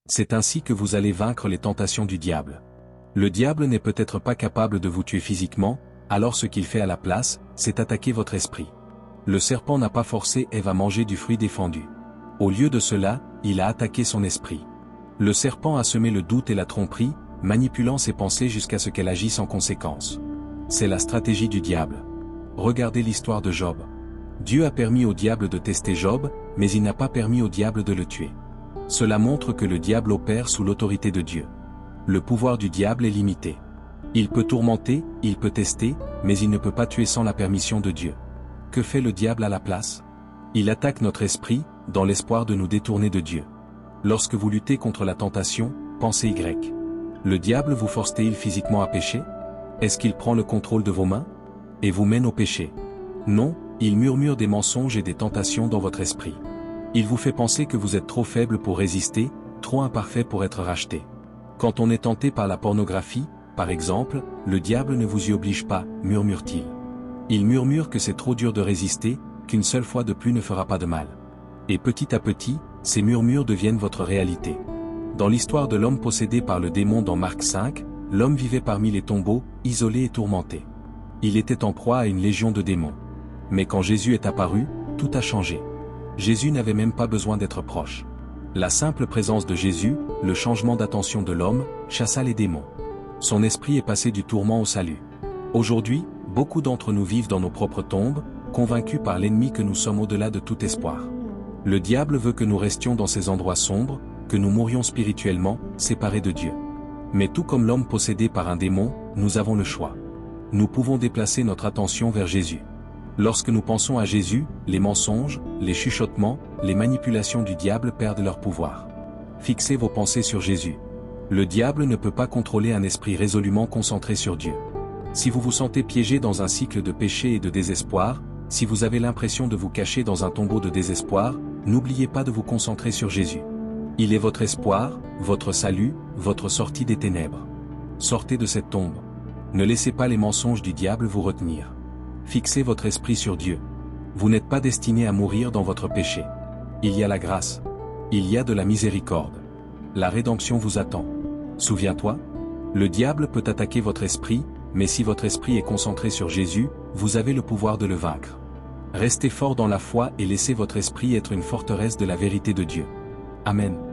C'est ainsi que vous allez vaincre les tentations du diable. Le diable n'est peut-être pas capable de vous tuer physiquement, alors ce qu'il fait à la place, c'est attaquer votre esprit. Le serpent n'a pas forcé Ève à manger du fruit défendu. Au lieu de cela, il a attaqué son esprit. Le serpent a semé le doute et la tromperie, manipulant ses pensées jusqu'à ce qu'elle agisse en conséquence. C'est la stratégie du diable. Regardez l'histoire de Job. Dieu a permis au diable de tester Job, mais il n'a pas permis au diable de le tuer. Cela montre que le diable opère sous l'autorité de Dieu. Le pouvoir du diable est limité. Il peut tourmenter, il peut tester, mais il ne peut pas tuer sans la permission de Dieu. Que fait le diable à la place? Il attaque notre esprit, dans l'espoir de nous détourner de Dieu. Lorsque vous luttez contre la tentation, pensez Y. Le diable vous force-t-il physiquement à pécher? Est-ce qu'il prend le contrôle de vos mains? Et vous mène au péché? Non, il murmure des mensonges et des tentations dans votre esprit. Il vous fait penser que vous êtes trop faible pour résister, trop imparfait pour être racheté. Quand on est tenté par la pornographie, par exemple, le diable ne vous y oblige pas, murmure-t-il. Il murmure que c'est trop dur de résister, qu'une seule fois de plus ne fera pas de mal. Et petit à petit, ces murmures deviennent votre réalité. Dans l'histoire de l'homme possédé par le démon dans Marc 5, l'homme vivait parmi les tombeaux, isolé et tourmenté. Il était en proie à une légion de démons. Mais quand Jésus est apparu, tout a changé. Jésus n'avait même pas besoin d'être proche. La simple présence de Jésus, le changement d'attention de l'homme, chassa les démons. Son esprit est passé du tourment au salut. Aujourd'hui, beaucoup d'entre nous vivent dans nos propres tombes, convaincus par l'ennemi que nous sommes au-delà de tout espoir. Le diable veut que nous restions dans ces endroits sombres, que nous mourions spirituellement, séparés de Dieu. Mais tout comme l'homme possédé par un démon, nous avons le choix. Nous pouvons déplacer notre attention vers Jésus. Lorsque nous pensons à Jésus, les mensonges, les chuchotements, les manipulations du diable perdent leur pouvoir. Fixez vos pensées sur Jésus. Le diable ne peut pas contrôler un esprit résolument concentré sur Dieu. Si vous vous sentez piégé dans un cycle de péché et de désespoir, si vous avez l'impression de vous cacher dans un tombeau de désespoir, n'oubliez pas de vous concentrer sur Jésus. Il est votre espoir, votre salut, votre sortie des ténèbres. Sortez de cette tombe. Ne laissez pas les mensonges du diable vous retenir. Fixez votre esprit sur Dieu. Vous n'êtes pas destiné à mourir dans votre péché. Il y a la grâce. Il y a de la miséricorde. La rédemption vous attend. Souviens-toi, le diable peut attaquer votre esprit, mais si votre esprit est concentré sur Jésus, vous avez le pouvoir de le vaincre. Restez fort dans la foi et laissez votre esprit être une forteresse de la vérité de Dieu. Amen.